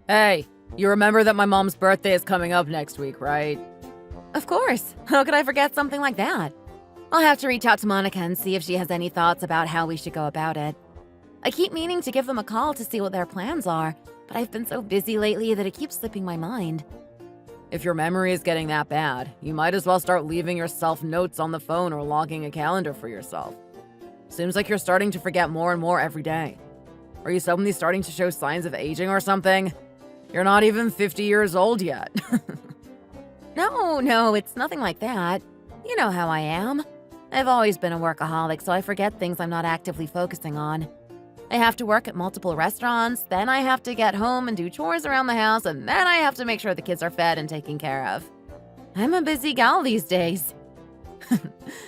Hey, you remember that my mom's birthday is coming up next week, right? Of course. How could I forget something like that? I'll have to reach out to Monica and see if she has any thoughts about how we should go about it. I keep meaning to give them a call to see what their plans are, but I've been so busy lately that it keeps slipping my mind. If your memory is getting that bad, you might as well start leaving yourself notes on the phone or logging a calendar for yourself. Seems like you're starting to forget more and more every day. Are you suddenly starting to show signs of aging or something? You're not even 50 years old yet. No, it's nothing like that. You know how I am. I've always been a workaholic, so I forget things I'm not actively focusing on. I have to work at multiple restaurants, then I have to get home and do chores around the house, and then I have to make sure the kids are fed and taken care of. I'm a busy gal these days.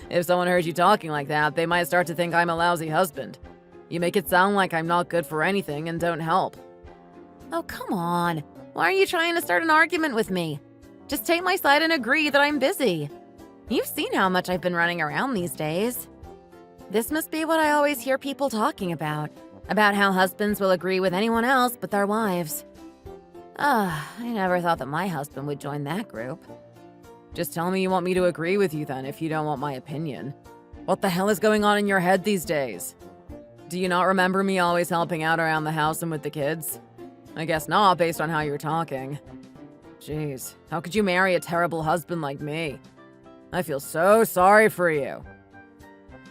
If someone heard you talking like that, they might start to think I'm a lousy husband. You make it sound like I'm not good for anything and don't help. Oh, come on. Why are you trying to start an argument with me? Just take my side and agree that I'm busy. You've seen how much I've been running around these days. This must be what I always hear people talking about how husbands will agree with anyone else but their wives. I never thought that my husband would join that group. Just tell me you want me to agree with you then if you don't want my opinion. What the hell is going on in your head these days? Do you not remember me always helping out around the house and with the kids? I guess not, based on how you're talking. Jeez, how could you marry a terrible husband like me? I feel so sorry for you.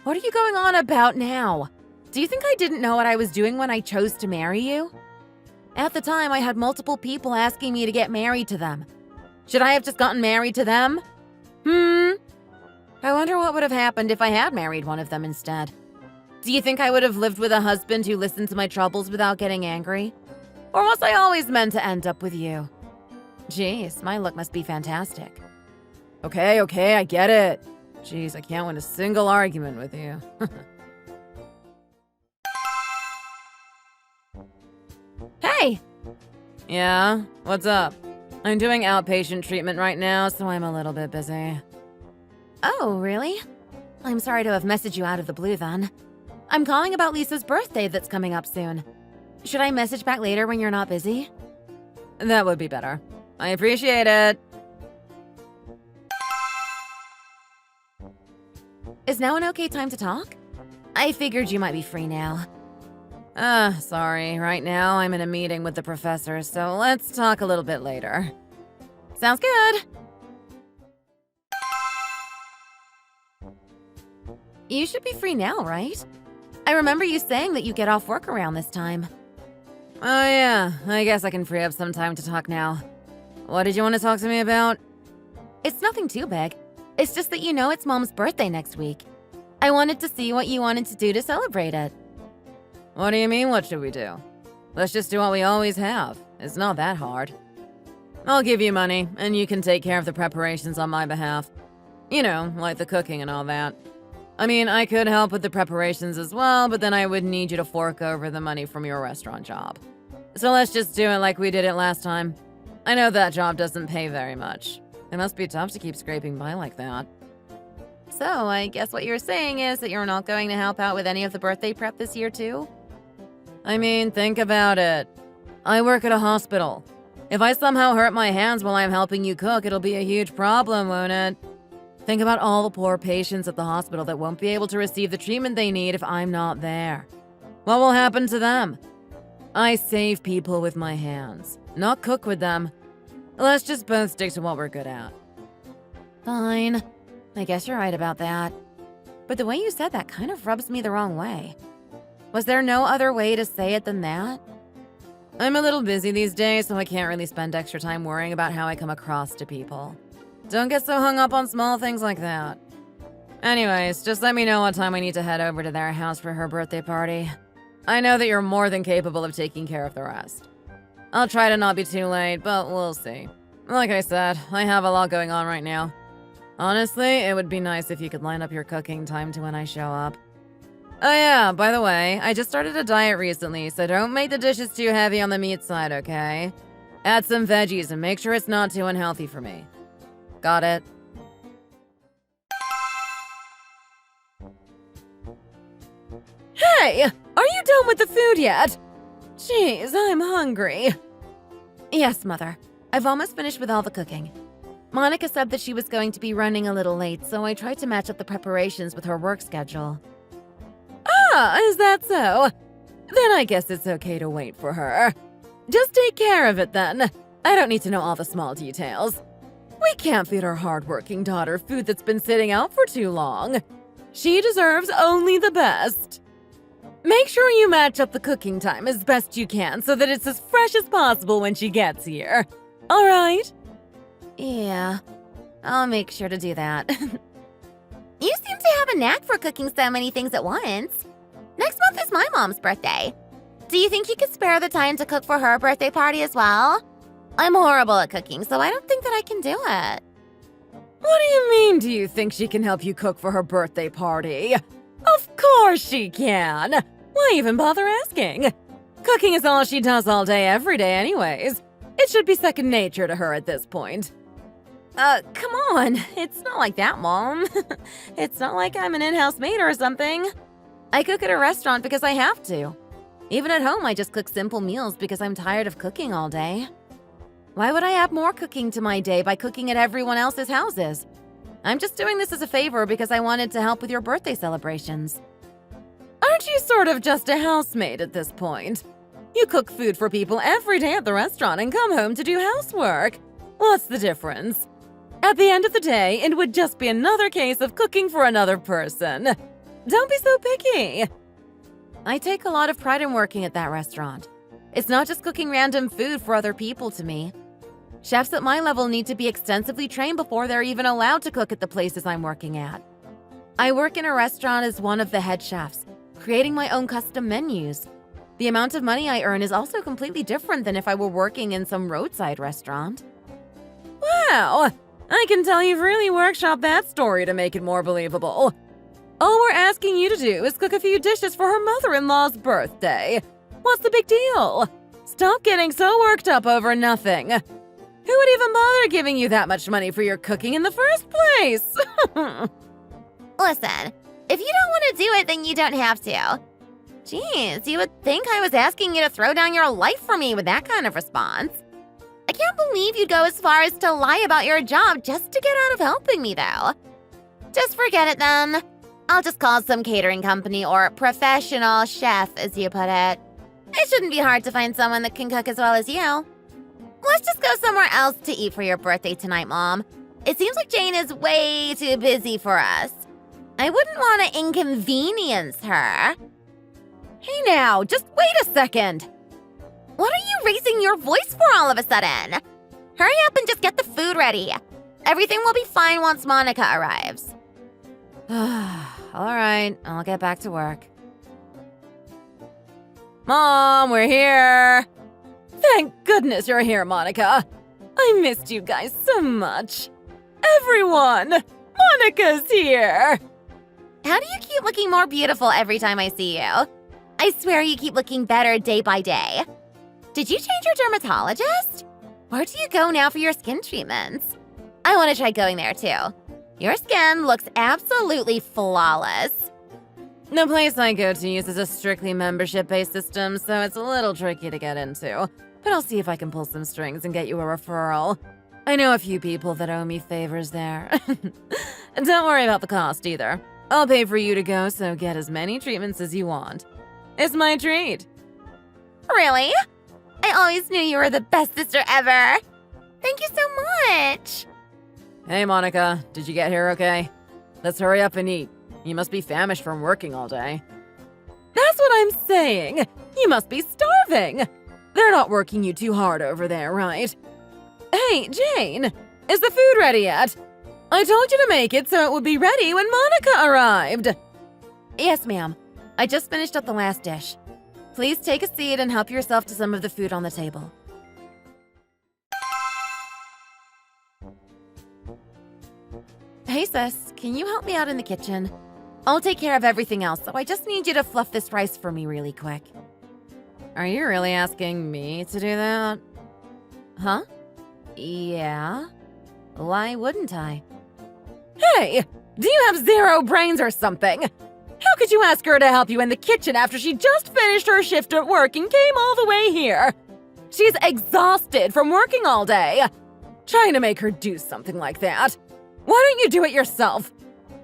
What are you going on about now? Do you think I didn't know what I was doing when I chose to marry you? At the time, I had multiple people asking me to get married to them. Should I have just gotten married to them? I wonder what would have happened if I had married one of them instead. Do you think I would have lived with a husband who listened to my troubles without getting angry? Or was I always meant to end up with you? Jeez, my luck must be fantastic. Okay, I get it. Jeez, I can't win a single argument with you. Hey! Yeah? What's up? I'm doing outpatient treatment right now, so I'm a little bit busy. Oh, really? I'm sorry to have messaged you out of the blue then. I'm calling about Lisa's birthday that's coming up soon. Should I message back later when you're not busy? That would be better. I appreciate it. Is now an okay time to talk? I figured you might be free now. Sorry. Right now I'm in a meeting with the professor, so let's talk a little bit later. Sounds good. You should be free now, right? I remember you saying that you get off work around this time. Oh yeah, I guess I can free up some time to talk now. What did you want to talk to me about? It's nothing too big. It's just that you know it's Mom's birthday next week. I wanted to see what you wanted to do to celebrate it. What do you mean, what should we do? Let's just do what we always have. It's not that hard. I'll give you money, and you can take care of the preparations on my behalf. You know, like the cooking and all that. I mean, I could help with the preparations as well, but then I would need you to fork over the money from your restaurant job. So let's just do it like we did it last time. I know that job doesn't pay very much. It must be tough to keep scraping by like that. So, I guess what you're saying is that you're not going to help out with any of the birthday prep this year too? I mean, think about it. I work at a hospital. If I somehow hurt my hands while I'm helping you cook, it'll be a huge problem, won't it? Think about all the poor patients at the hospital that won't be able to receive the treatment they need if I'm not there. What will happen to them? I save people with my hands, not cook with them. Let's just both stick to what we're good at. Fine. I guess you're right about that. But the way you said that kind of rubs me the wrong way. Was there no other way to say it than that? I'm a little busy these days, so I can't really spend extra time worrying about how I come across to people. Don't get so hung up on small things like that. Anyways, just let me know what time I need to head over to their house for her birthday party. I know that you're more than capable of taking care of the rest. I'll try to not be too late, but we'll see. Like I said, I have a lot going on right now. Honestly, it would be nice if you could line up your cooking time to when I show up. Oh yeah, by the way, I just started a diet recently, so don't make the dishes too heavy on the meat side, okay? Add some veggies and make sure it's not too unhealthy for me. Got it? Hey! Are you done with the food yet? Jeez, I'm hungry. Yes, Mother. I've almost finished with all the cooking. Monica said that she was going to be running a little late, so I tried to match up the preparations with her work schedule. Ah, is that so? Then I guess it's okay to wait for her. Just take care of it then. I don't need to know all the small details. We can't feed our hardworking daughter food that's been sitting out for too long. She deserves only the best. Make sure you match up the cooking time as best you can so that it's as fresh as possible when she gets here. All right? Yeah, I'll make sure to do that. You seem to have a knack for cooking so many things at once. Next month is my mom's birthday. Do you think you could spare the time to cook for her birthday party as well? I'm horrible at cooking, so I don't think that I can do it. What do you mean, do you think she can help you cook for her birthday party? Of course she can! Why even bother asking? Cooking is all she does all day, every day anyways. It should be second nature to her at this point. Come on. It's not like that, Mom. It's not like I'm an in-house maid or something. I cook at a restaurant because I have to. Even at home, I just cook simple meals because I'm tired of cooking all day. Why would I add more cooking to my day by cooking at everyone else's houses? I'm just doing this as a favor because I wanted to help with your birthday celebrations. Aren't you sort of just a housemaid at this point? You cook food for people every day at the restaurant and come home to do housework. What's the difference? At the end of the day, it would just be another case of cooking for another person. Don't be so picky. I take a lot of pride in working at that restaurant. It's not just cooking random food for other people to me. Chefs at my level need to be extensively trained before they're even allowed to cook at the places I'm working at. I work in a restaurant as one of the head chefs, creating my own custom menus. The amount of money I earn is also completely different than if I were working in some roadside restaurant. Wow! I can tell you've really workshopped that story to make it more believable. All we're asking you to do is cook a few dishes for her mother-in-law's birthday. What's the big deal? Stop getting so worked up over nothing. Who would even bother giving you that much money for your cooking in the first place? Listen, if you don't want to do it, then you don't have to. Jeez, you would think I was asking you to throw down your life for me with that kind of response. I can't believe you'd go as far as to lie about your job just to get out of helping me, though. Just forget it then. I'll just call some catering company or professional chef, as you put it. It shouldn't be hard to find someone that can cook as well as you. Let's just go somewhere else to eat for your birthday tonight, Mom. It seems like Jane is way too busy for us. I wouldn't want to inconvenience her. Hey now, just wait a second. What are you raising your voice for all of a sudden? Hurry up and just get the food ready. Everything will be fine once Monica arrives. All right, I'll get back to work. Mom, we're here! Thank goodness you're here, Monica. I missed you guys so much. Everyone! Monica's here! How do you keep looking more beautiful every time I see you? I swear you keep looking better day by day. Did you change your dermatologist? Where do you go now for your skin treatments? I want to try going there too. Your skin looks absolutely flawless. The place I go to uses a strictly membership-based system, so it's a little tricky to get into. But I'll see if I can pull some strings and get you a referral. I know a few people that owe me favors there. And don't worry about the cost either. I'll pay for you to go, so get as many treatments as you want. It's my treat. Really? I always knew you were the best sister ever. Thank you so much. Hey, Monica, did you get here okay? Let's hurry up and eat. You must be famished from working all day. That's what I'm saying. You must be starving. They're not working you too hard over there, right? Hey, Jane, is the food ready yet? I told you to make it so it would be ready when Monica arrived. Yes, ma'am. I just finished up the last dish. Please take a seat and help yourself to some of the food on the table. Hey, sis, can you help me out in the kitchen? I'll take care of everything else, so I just need you to fluff this rice for me really quick. Are you really asking me to do that? Huh? Yeah. Why wouldn't I? Hey, do you have zero brains or something? How could you ask her to help you in the kitchen after she just finished her shift at work and came all the way here? She's exhausted from working all day. Trying to make her do something like that. Why don't you do it yourself?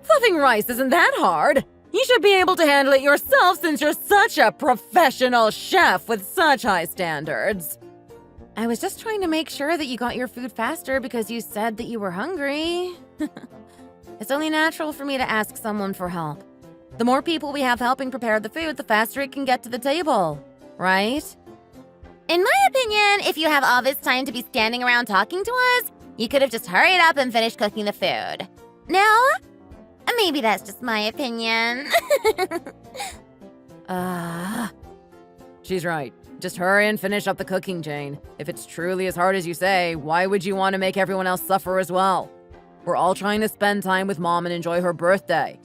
Fluffing rice isn't that hard. You should be able to handle it yourself since you're such a professional chef with such high standards. I was just trying to make sure that you got your food faster because you said that you were hungry. It's only natural for me to ask someone for help. The more people we have helping prepare the food, the faster it can get to the table, right? In my opinion, if you have all this time to be standing around talking to us, you could have just hurried up and finished cooking the food. No? Maybe that's just my opinion. She's right. Just hurry and finish up the cooking, Jane. If it's truly as hard as you say, why would you want to make everyone else suffer as well? We're all trying to spend time with Mom and enjoy her birthday.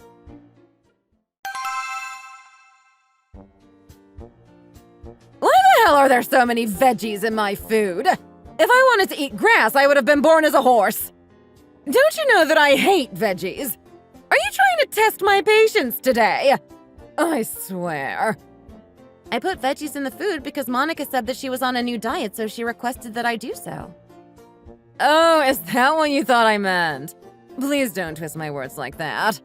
Why the hell are there so many veggies in my food? If I wanted to eat grass, I would have been born as a horse. Don't you know that I hate veggies? Are you trying to test my patience today? I swear. I put veggies in the food because Monica said that she was on a new diet, so she requested that I do so. Oh, is that what you thought I meant? Please don't twist my words like that.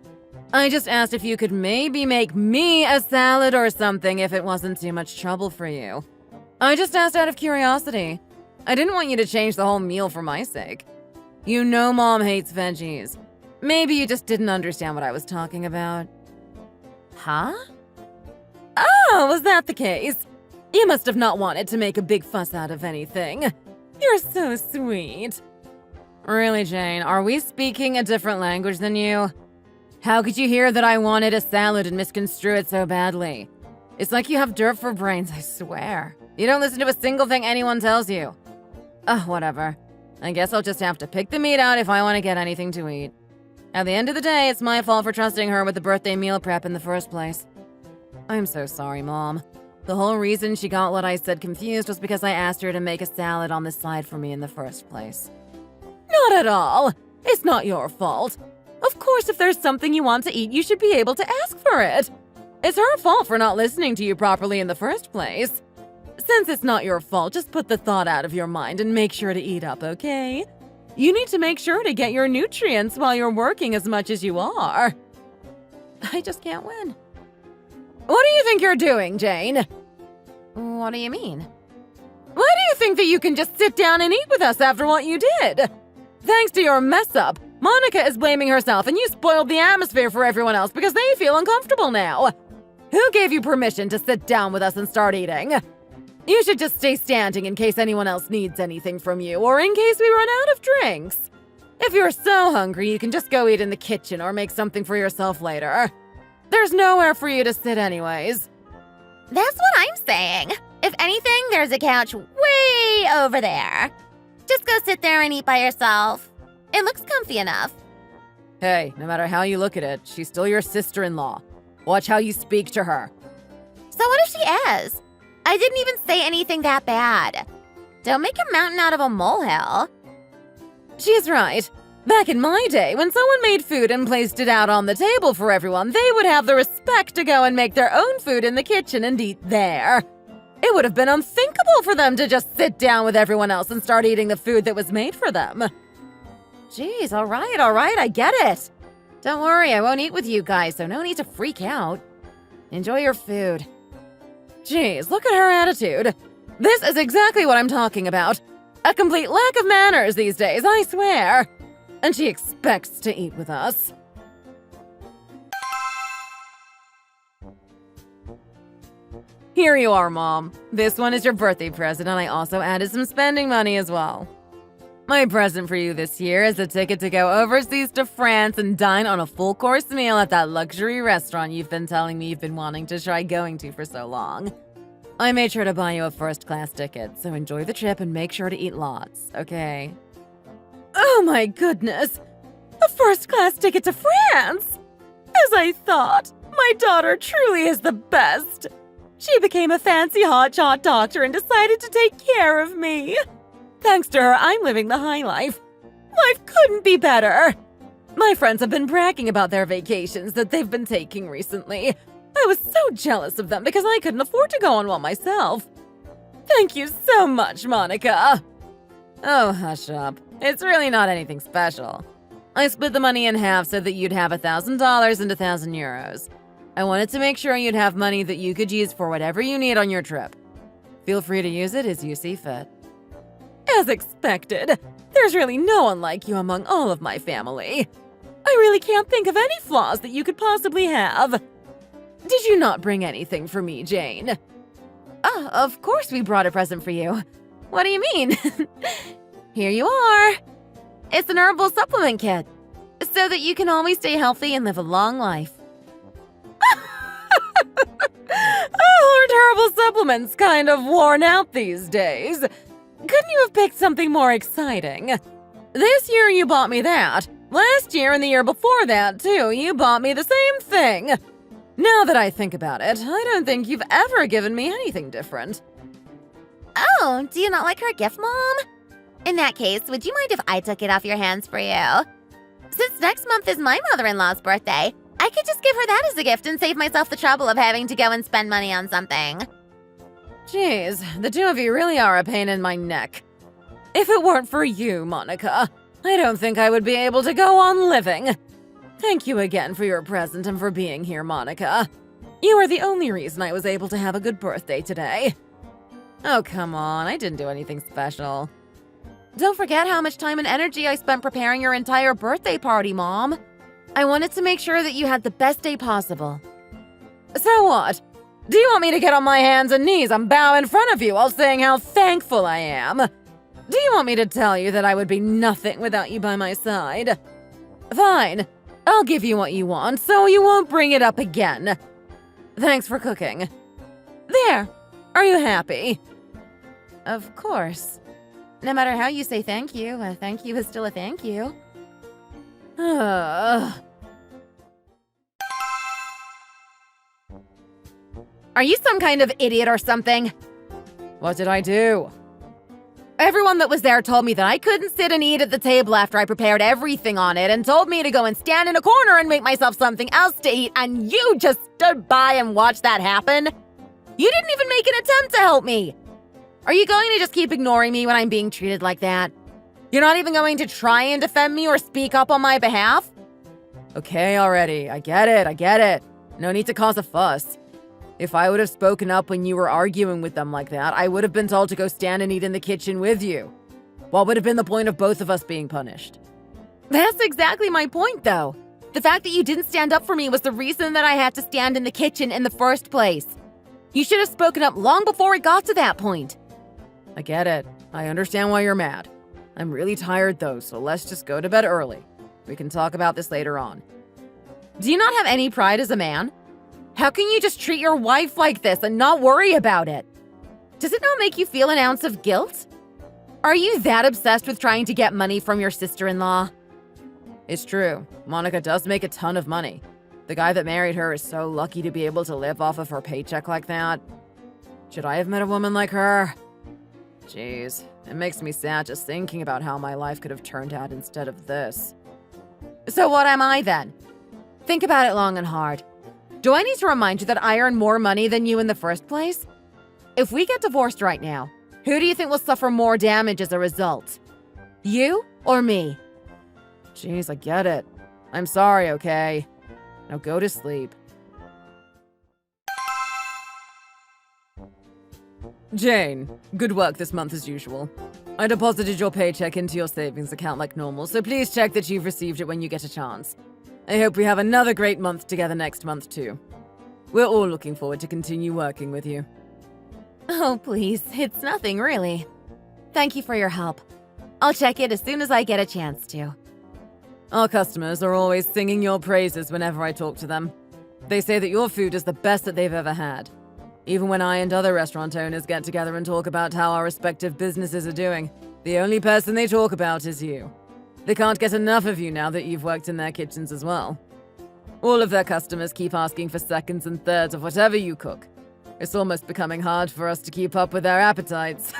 I just asked if you could maybe make me a salad or something if it wasn't too much trouble for you. I just asked out of curiosity. I didn't want you to change the whole meal for my sake. You know Mom hates veggies. Maybe you just didn't understand what I was talking about. Huh? Oh, was that the case? You must have not wanted to make a big fuss out of anything. You're so sweet. Really, Jane, are we speaking a different language than you? How could you hear that I wanted a salad and misconstrue it so badly? It's like you have dirt for brains, I swear. You don't listen to a single thing anyone tells you. Whatever. I guess I'll just have to pick the meat out if I want to get anything to eat. At the end of the day, it's my fault for trusting her with the birthday meal prep in the first place. I'm so sorry, Mom. The whole reason she got what I said confused was because I asked her to make a salad on the side for me in the first place. Not at all. It's not your fault. Of course, if there's something you want to eat, you should be able to ask for it. It's her fault for not listening to you properly in the first place. Since it's not your fault, just put the thought out of your mind and make sure to eat up, okay? You need to make sure to get your nutrients while you're working as much as you are. I just can't win. What do you think you're doing, Jane? What do you mean? Why do you think that you can just sit down and eat with us after what you did? Thanks to your mess-up, Monica is blaming herself and you spoiled the atmosphere for everyone else because they feel uncomfortable now. Who gave you permission to sit down with us and start eating? You should just stay standing in case anyone else needs anything from you or in case we run out of drinks. If you're so hungry, you can just go eat in the kitchen or make something for yourself later. There's nowhere for you to sit anyways. That's what I'm saying. If anything, there's a couch way over there. Just go sit there and eat by yourself. It looks comfy enough. Hey, no matter how you look at it, she's still your sister-in-law. Watch how you speak to her. So what if she is? I didn't even say anything that bad. Don't make a mountain out of a molehill. She's right. Back in my day, when someone made food and placed it out on the table for everyone, they would have the respect to go and make their own food in the kitchen and eat there. It would have been unthinkable for them to just sit down with everyone else and start eating the food that was made for them. Jeez, all right, I get it. Don't worry, I won't eat with you guys, so no need to freak out. Enjoy your food. Jeez, look at her attitude. This is exactly what I'm talking about. A complete lack of manners these days, I swear. And she expects to eat with us. Here you are, Mom. This one is your birthday present, and I also added some spending money as well. My present for you this year is a ticket to go overseas to France and dine on a full-course meal at that luxury restaurant you've been telling me you've been wanting to try going to for so long. I made sure to buy you a first-class ticket, so enjoy the trip and make sure to eat lots, okay? Oh my goodness! A first-class ticket to France! As I thought, my daughter truly is the best! She became a fancy hotshot doctor and decided to take care of me. Thanks to her, I'm living the high life. Life couldn't be better. My friends have been bragging about their vacations that they've been taking recently. I was so jealous of them because I couldn't afford to go on one myself. Thank you so much, Monica. Oh, hush up. It's really not anything special. I split the money in half so that you'd have $1,000 and €1,000. I wanted to make sure you'd have money that you could use for whatever you need on your trip. Feel free to use it as you see fit. As expected, there's really no one like you among all of my family. I really can't think of any flaws that you could possibly have. Did you not bring anything for me, Jane? Oh, of course we brought a present for you. What do you mean? Here you are. It's an herbal supplement kit, so that you can always stay healthy and live a long life. Aren't herbal supplements kind of worn out these days? Couldn't you have picked something more exciting? This year you bought me that. Last year and the year before that, too, you bought me the same thing. Now that I think about it, I don't think you've ever given me anything different. Oh, do you not like her gift, Mom? In that case, would you mind if I took it off your hands for you? Since next month is my mother-in-law's birthday, I could just give her that as a gift and save myself the trouble of having to go and spend money on something. Jeez, the two of you really are a pain in my neck. If it weren't for you, Monica, I don't think I would be able to go on living. Thank you again for your present and for being here, Monica. You are the only reason I was able to have a good birthday today. Oh, come on, I didn't do anything special. Don't forget how much time and energy I spent preparing your entire birthday party, Mom. I wanted to make sure that you had the best day possible. So what? Do you want me to get on my hands and knees and bow in front of you while saying how thankful I am? Do you want me to tell you that I would be nothing without you by my side? Fine, I'll give you what you want so you won't bring it up again. Thanks for cooking. There, are you happy? Of course. No matter how you say thank you, a thank you is still a thank you. Are you some kind of idiot or something? What did I do? Everyone that was there told me that I couldn't sit and eat at the table after I prepared everything on it and told me to go and stand in a corner and make myself something else to eat, and you just stood by and watched that happen? You didn't even make an attempt to help me! Are you going to just keep ignoring me when I'm being treated like that? You're not even going to try and defend me or speak up on my behalf? Okay, already. I get it. No need to cause a fuss. If I would have spoken up when you were arguing with them like that, I would have been told to go stand and eat in the kitchen with you. What would have been the point of both of us being punished? That's exactly my point, though. The fact that you didn't stand up for me was the reason that I had to stand in the kitchen in the first place. You should have spoken up long before it got to that point. I get it. I understand why you're mad. I'm really tired though, so let's just go to bed early. We can talk about this later on. Do you not have any pride as a man? How can you just treat your wife like this and not worry about it? Does it not make you feel an ounce of guilt? Are you that obsessed with trying to get money from your sister-in-law? It's true. Monica does make a ton of money. The guy that married her is so lucky to be able to live off of her paycheck like that. Should I have met a woman like her? Jeez, it makes me sad just thinking about how my life could have turned out instead of this. So what am I then? Think about it long and hard. Do I need to remind you that I earn more money than you in the first place? If we get divorced right now, who do you think will suffer more damage as a result? You or me? Jeez, I get it. I'm sorry, okay? Now go to sleep. Jane, good work this month as usual. I deposited your paycheck into your savings account like normal, so please check that you've received it when you get a chance. I hope we have another great month together next month, too. We're all looking forward to continue working with you. Oh, please, it's nothing really. Thank you for your help. I'll check it as soon as I get a chance to. Our customers are always singing your praises whenever I talk to them. They say that your food is the best that they've ever had. Even when I and other restaurant owners get together and talk about how our respective businesses are doing, the only person they talk about is you. They can't get enough of you now that you've worked in their kitchens as well. All of their customers keep asking for seconds and thirds of whatever you cook. It's almost becoming hard for us to keep up with their appetites.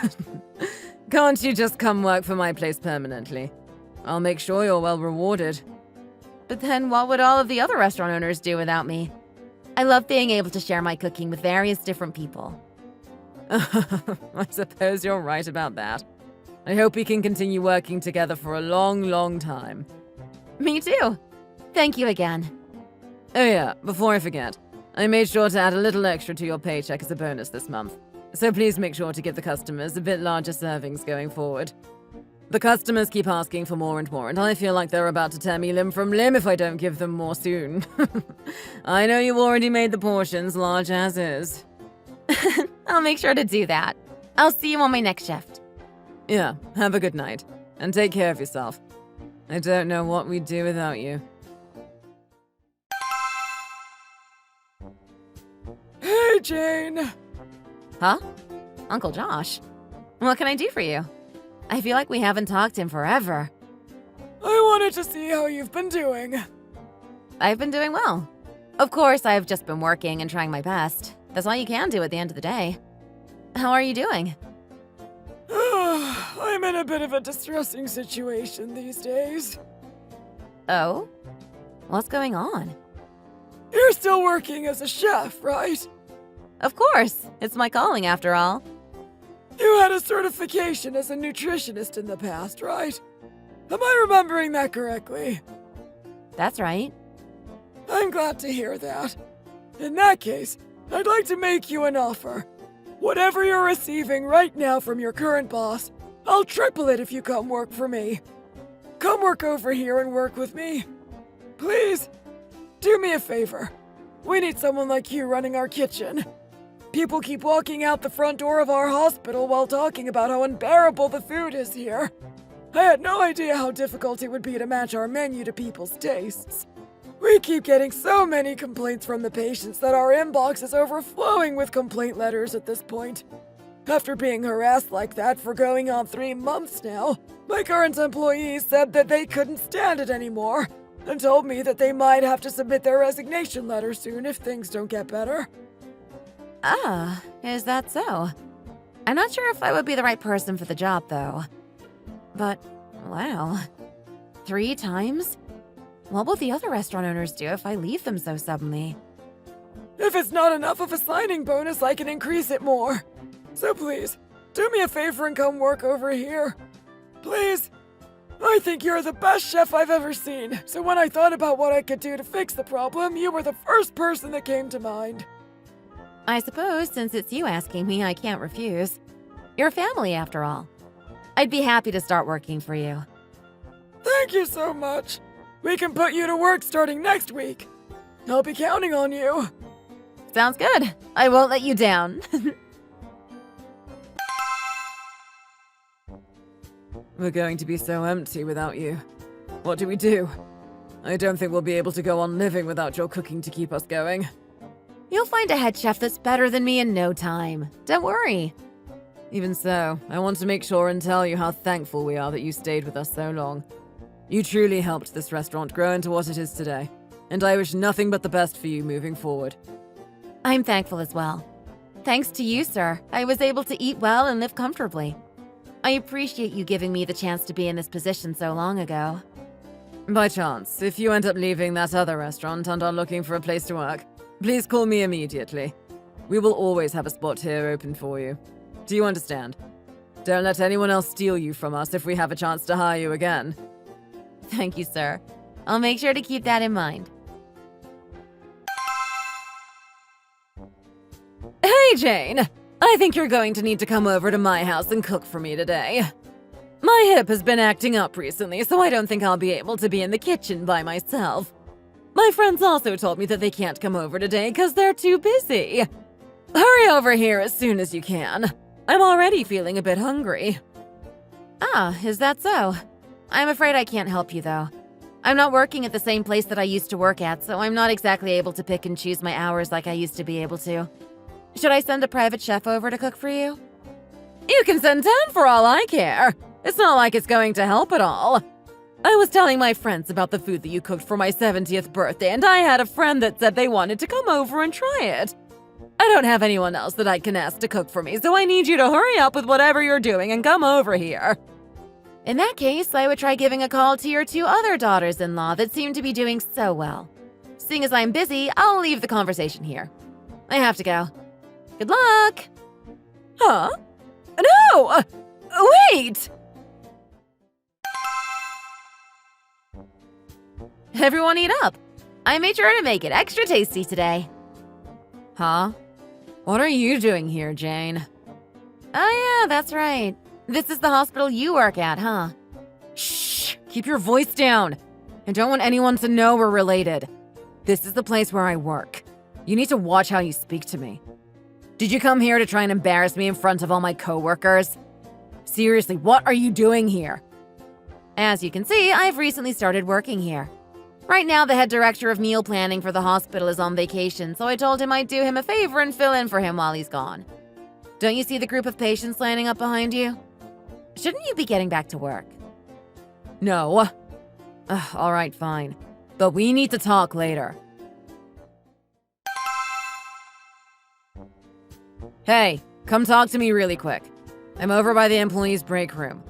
Can't you just come work for my place permanently? I'll make sure you're well rewarded. But then what would all of the other restaurant owners do without me? I love being able to share my cooking with various different people. I suppose you're right about that. I hope we can continue working together for a long, long time. Me too. Thank you again. Oh yeah, before I forget, I made sure to add a little extra to your paycheck as a bonus this month. So please make sure to give the customers a bit larger servings going forward. The customers keep asking for more, and I feel like they're about to tear me limb from limb if I don't give them more soon. I know you already made the portions large as is. I'll make sure to do that. I'll see you on my next shift. Yeah, have a good night, and take care of yourself. I don't know what we'd do without you. Hey, Jane! Huh? Uncle Josh? What can I do for you? I feel like we haven't talked in forever. I wanted to see how you've been doing. I've been doing well. Of course, I've just been working and trying my best. That's all you can do at the end of the day. How are you doing? I'm in a bit of a distressing situation these days. Oh? What's going on? You're still working as a chef, right? Of course. It's my calling after all. You had a certification as a nutritionist in the past, right? Am I remembering that correctly? That's right. I'm glad to hear that. In that case, I'd like to make you an offer. Whatever you're receiving right now from your current boss, I'll triple it if you come work for me. Come work over here and work with me. Please, do me a favor. We need someone like you running our kitchen. People keep walking out the front door of our hospital while talking about how unbearable the food is here. I had no idea how difficult it would be to match our menu to people's tastes. We keep getting so many complaints from the patients that our inbox is overflowing with complaint letters at this point. After being harassed like that for going on 3 months now, my current employees said that they couldn't stand it anymore and told me that they might have to submit their resignation letter soon if things don't get better. Ah, is that so? I'm not sure if I would be the right person for the job, though. But, wow. 3 times? What will the other restaurant owners do if I leave them so suddenly? If it's not enough of a signing bonus, I can increase it more. So please, do me a favor and come work over here. Please. I think you're the best chef I've ever seen, so when I thought about what I could do to fix the problem, you were the first person that came to mind. I suppose since it's you asking me, I can't refuse. You're family, after all. I'd be happy to start working for you. Thank you so much. We can put you to work starting next week. I'll be counting on you. Sounds good. I won't let you down. We're going to be so empty without you. What do we do? I don't think we'll be able to go on living without your cooking to keep us going. You'll find a head chef that's better than me in no time. Don't worry. Even so, I want to make sure and tell you how thankful we are that you stayed with us so long. You truly helped this restaurant grow into what it is today, and I wish nothing but the best for you moving forward. I'm thankful as well. Thanks to you, sir, I was able to eat well and live comfortably. I appreciate you giving me the chance to be in this position so long ago. By chance, if you end up leaving that other restaurant and are looking for a place to work, please call me immediately. We will always have a spot here open for you. Do you understand? Don't let anyone else steal you from us if we have a chance to hire you again. Thank you, sir. I'll make sure to keep that in mind. Hey, Jane! I think you're going to need to come over to my house and cook for me today. My hip has been acting up recently, so I don't think I'll be able to be in the kitchen by myself. My friends also told me that they can't come over today because they're too busy. Hurry over here as soon as you can. I'm already feeling a bit hungry. Ah, is that so? I'm afraid I can't help you, though. I'm not working at the same place that I used to work at, so I'm not exactly able to pick and choose my hours like I used to be able to. Should I send a private chef over to cook for you? You can send 10 for all I care. It's not like it's going to help at all. I was telling my friends about the food that you cooked for my 70th birthday, and I had a friend that said they wanted to come over and try it. I don't have anyone else that I can ask to cook for me, so I need you to hurry up with whatever you're doing and come over here. In that case, I would try giving a call to your 2 other daughters-in-law that seem to be doing so well. Seeing as I'm busy, I'll leave the conversation here. I have to go. Good luck! Huh? No! Wait! Everyone eat up. I made sure to make it extra tasty today. Huh? What are you doing here, Jane? Oh yeah, that's right. This is the hospital you work at, huh? Shh! Keep your voice down! I don't want anyone to know we're related. This is the place where I work. You need to watch how you speak to me. Did you come here to try and embarrass me in front of all my coworkers? Seriously, what are you doing here? As you can see, I've recently started working here. Right now, the head director of meal planning for the hospital is on vacation, so I told him I'd do him a favor and fill in for him while he's gone. Don't you see the group of patients lining up behind you? Shouldn't you be getting back to work? No. All right, fine. But we need to talk later. Hey, come talk to me really quick. I'm over by the employees' break room.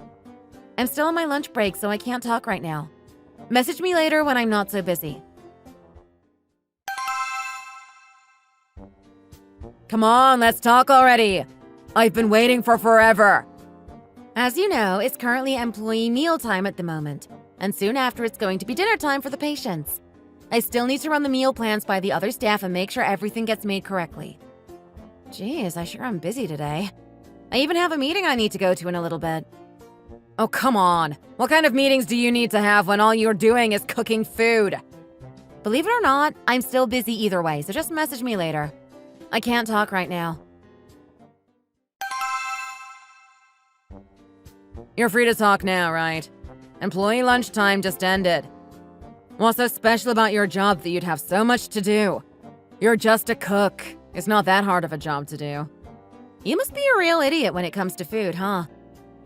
I'm still on my lunch break, so I can't talk right now. Message me later when I'm not so busy. Come on, let's talk already. I've been waiting for forever. As you know, it's currently employee meal time at the moment, and soon after it's going to be dinner time for the patients. I still need to run the meal plans by the other staff and make sure everything gets made correctly. Jeez, I sure am busy today. I even have a meeting I need to go to in a little bit. Oh, come on. What kind of meetings do you need to have when all you're doing is cooking food? Believe it or not, I'm still busy either way, so just message me later. I can't talk right now. You're free to talk now, right? Employee lunchtime just ended. What's so special about your job that you'd have so much to do? You're just a cook. It's not that hard of a job to do. You must be a real idiot when it comes to food, huh?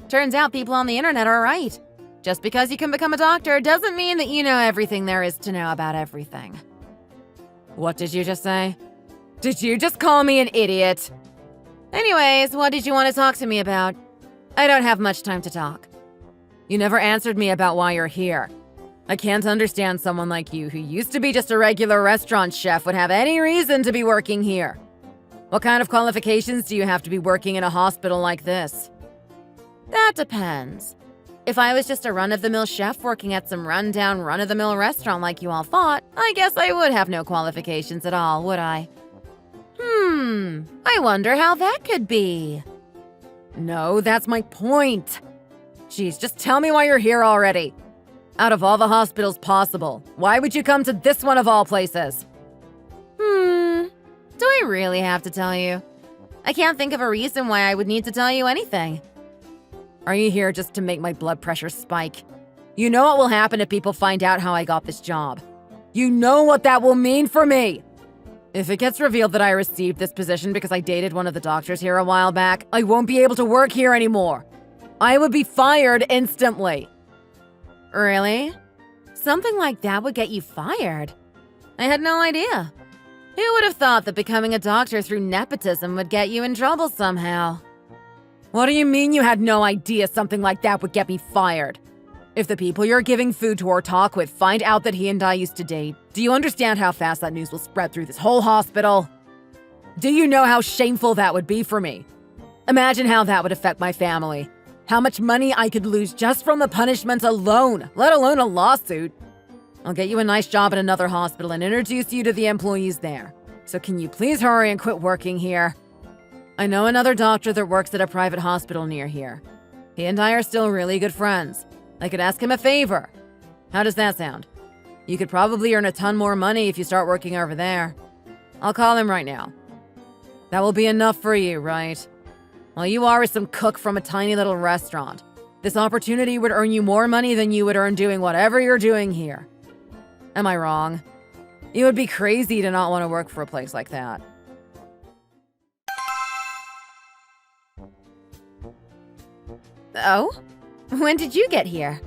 Turns out people on the internet are right. Just because you can become a doctor doesn't mean that you know everything there is to know about everything. What did you just say? Did you just call me an idiot? Anyways, what did you want to talk to me about? I don't have much time to talk. You never answered me about why you're here. I can't understand someone like you who used to be just a regular restaurant chef would have any reason to be working here. What kind of qualifications do you have to be working in a hospital like this? That depends. If I was just a run-of-the-mill chef working at some run-down, run-of-the-mill restaurant like you all thought, I guess I would have no qualifications at all, would I? I wonder how that could be. No, that's my point. Jeez, just tell me why you're here already. Out of all the hospitals possible, why would you come to this one of all places? Do I really have to tell you? I can't think of a reason why I would need to tell you anything. Are you here just to make my blood pressure spike? You know what will happen if people find out how I got this job. You know what that will mean for me. If it gets revealed that I received this position because I dated one of the doctors here a while back, I won't be able to work here anymore. I would be fired instantly. Really? Something like that would get you fired? I had no idea. Who would have thought that becoming a doctor through nepotism would get you in trouble somehow? What do you mean you had no idea something like that would get me fired? If the people you're giving food to or talk with find out that he and I used to date, do you understand how fast that news will spread through this whole hospital? Do you know how shameful that would be for me? Imagine how that would affect my family. How much money I could lose just from the punishment alone, let alone a lawsuit. I'll get you a nice job at another hospital and introduce you to the employees there. So can you please hurry and quit working here? I know another doctor that works at a private hospital near here. He and I are still really good friends. I could ask him a favor. How does that sound? You could probably earn a ton more money if you start working over there. I'll call him right now. That will be enough for you, right? All you are is some cook from a tiny little restaurant. This opportunity would earn you more money than you would earn doing whatever you're doing here. Am I wrong? You would be crazy to not want to work for a place like that. Oh? When did you get here?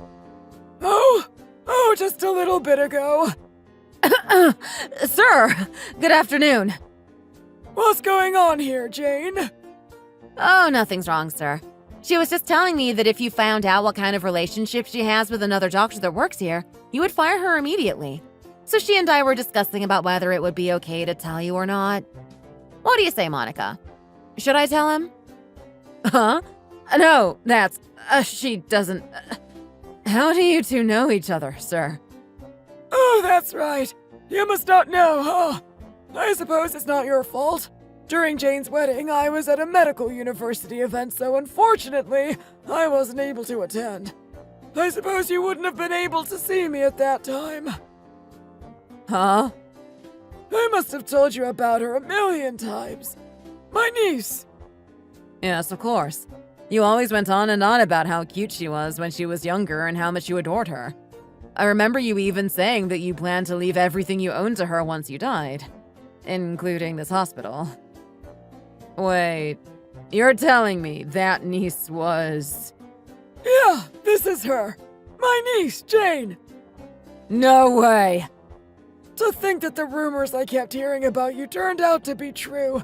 Oh, just a little bit ago. Sir, good afternoon. What's going on here, Jane? Oh, nothing's wrong, sir. She was just telling me that if you found out what kind of relationship she has with another doctor that works here, you would fire her immediately. So she and I were discussing about whether it would be okay to tell you or not. What do you say, Monica? Should I tell him? Huh? No, that's. She doesn't. How do you two know each other, sir? Oh, that's right. You must not know, huh? I suppose it's not your fault. During Jane's wedding, I was at a medical university event, so unfortunately, I wasn't able to attend. I suppose you wouldn't have been able to see me at that time. Huh? I must have told you about her a million times. My niece. Yes, of course. You always went on and on about how cute she was when she was younger and how much you adored her. I remember you even saying that you planned to leave everything you owned to her once you died, including this hospital. Wait, you're telling me that niece was... Yeah, this is her. My niece, Jane. No way! To think that the rumors I kept hearing about you turned out to be true.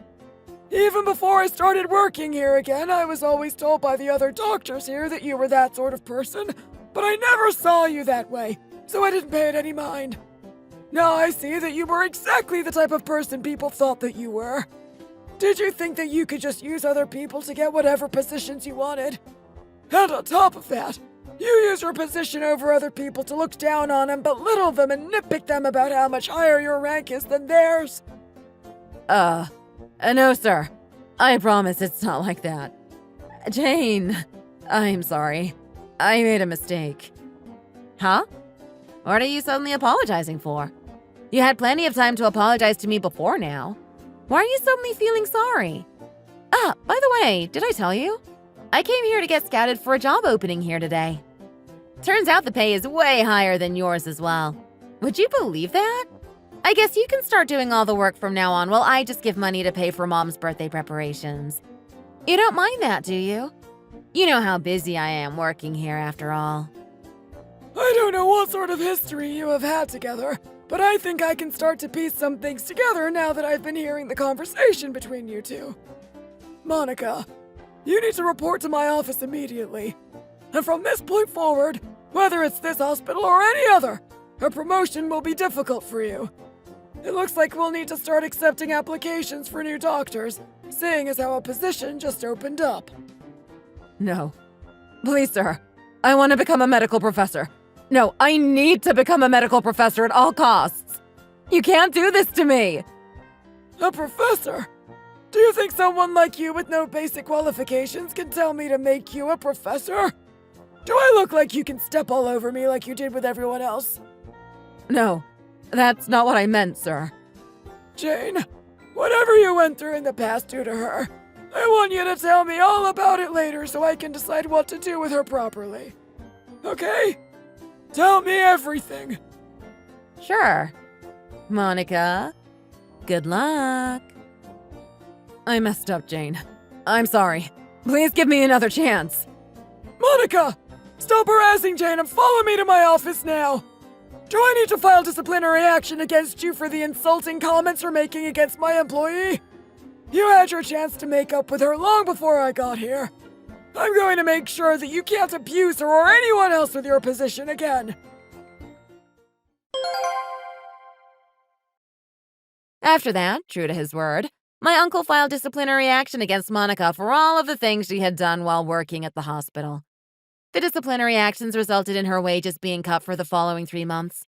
Even before I started working here again, I was always told by the other doctors here that you were that sort of person, but I never saw you that way, so I didn't pay it any mind. Now I see that you were exactly the type of person people thought that you were. Did you think that you could just use other people to get whatever positions you wanted? And on top of that, you use your position over other people to look down on them, belittle them, and nitpick them about how much higher your rank is than theirs. No, sir. I promise it's not like that. Jane, I'm sorry. I made a mistake. Huh? What are you suddenly apologizing for? You had plenty of time to apologize to me before now. Why are you suddenly feeling sorry? Ah, by the way, did I tell you? I came here to get scouted for a job opening here today. Turns out the pay is way higher than yours as well. Would you believe that? I guess you can start doing all the work from now on while I just give money to pay for Mom's birthday preparations. You don't mind that, do you? You know how busy I am working here after all. I don't know what sort of history you have had together, but I think I can start to piece some things together now that I've been hearing the conversation between you two. Monica, you need to report to my office immediately. And from this point forward, whether it's this hospital or any other, a promotion will be difficult for you. It looks like we'll need to start accepting applications for new doctors, seeing as how a position just opened up. No. Please, sir. I want to become a medical professor. No, I need to become a medical professor at all costs. You can't do this to me. A professor? Do you think someone like you with no basic qualifications can tell me to make you a professor? Do I look like you can step all over me like you did with everyone else? No, that's not what I meant, sir. Jane, whatever you went through in the past due to her, I want you to tell me all about it later so I can decide what to do with her properly. Okay? Tell me everything. Sure. Monica, good luck. I messed up, Jane. I'm sorry. Please give me another chance. Monica! Stop harassing Jane and follow me to my office now! Do I need to file disciplinary action against you for the insulting comments you're making against my employee? You had your chance to make up with her long before I got here. I'm going to make sure that you can't abuse her or anyone else with your position again. After that, true to his word, my uncle filed disciplinary action against Monica for all of the things she had done while working at the hospital. The disciplinary actions resulted in her wages being cut for the following 3 months.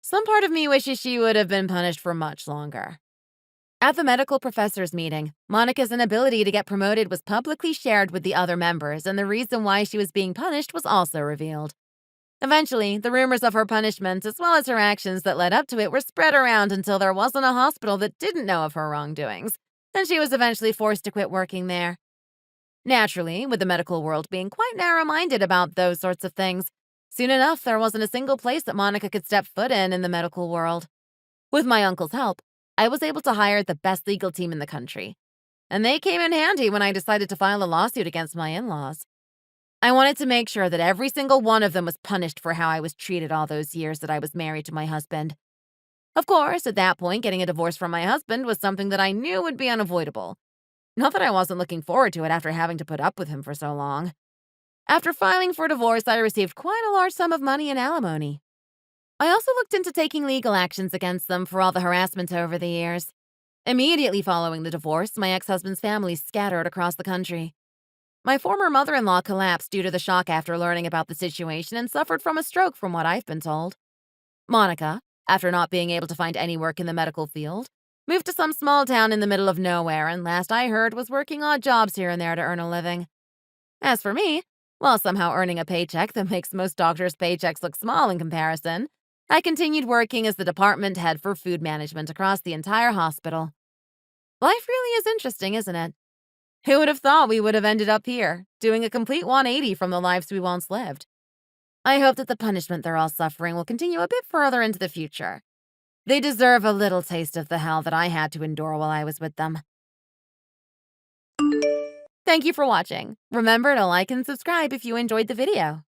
Some part of me wishes she would have been punished for much longer. At the medical professors' meeting, Monica's inability to get promoted was publicly shared with the other members, and the reason why she was being punished was also revealed. Eventually, the rumors of her punishment, as well as her actions that led up to it, were spread around until there wasn't a hospital that didn't know of her wrongdoings, and she was eventually forced to quit working there. Naturally, with the medical world being quite narrow-minded about those sorts of things, soon enough there wasn't a single place that Monica could step foot in the medical world. With my uncle's help, I was able to hire the best legal team in the country, and they came in handy when I decided to file a lawsuit against my in-laws. I wanted to make sure that every single one of them was punished for how I was treated all those years that I was married to my husband. Of course, at that point, getting a divorce from my husband was something that I knew would be unavoidable. Not that I wasn't looking forward to it after having to put up with him for so long. After filing for divorce, I received quite a large sum of money in alimony. I also looked into taking legal actions against them for all the harassment over the years. Immediately following the divorce, my ex-husband's family scattered across the country. My former mother-in-law collapsed due to the shock after learning about the situation and suffered from a stroke from what I've been told. Monica, after not being able to find any work in the medical field, moved to some small town in the middle of nowhere and last I heard was working odd jobs here and there to earn a living. As for me, while somehow earning a paycheck that makes most doctors' paychecks look small in comparison, I continued working as the department head for food management across the entire hospital. Life really is interesting, isn't it? Who would have thought we would have ended up here, doing a complete 180 from the lives we once lived? I hope that the punishment they're all suffering will continue a bit further into the future. They deserve a little taste of the hell that I had to endure while I was with them. Thank you for watching. Remember to like and subscribe if you enjoyed the video.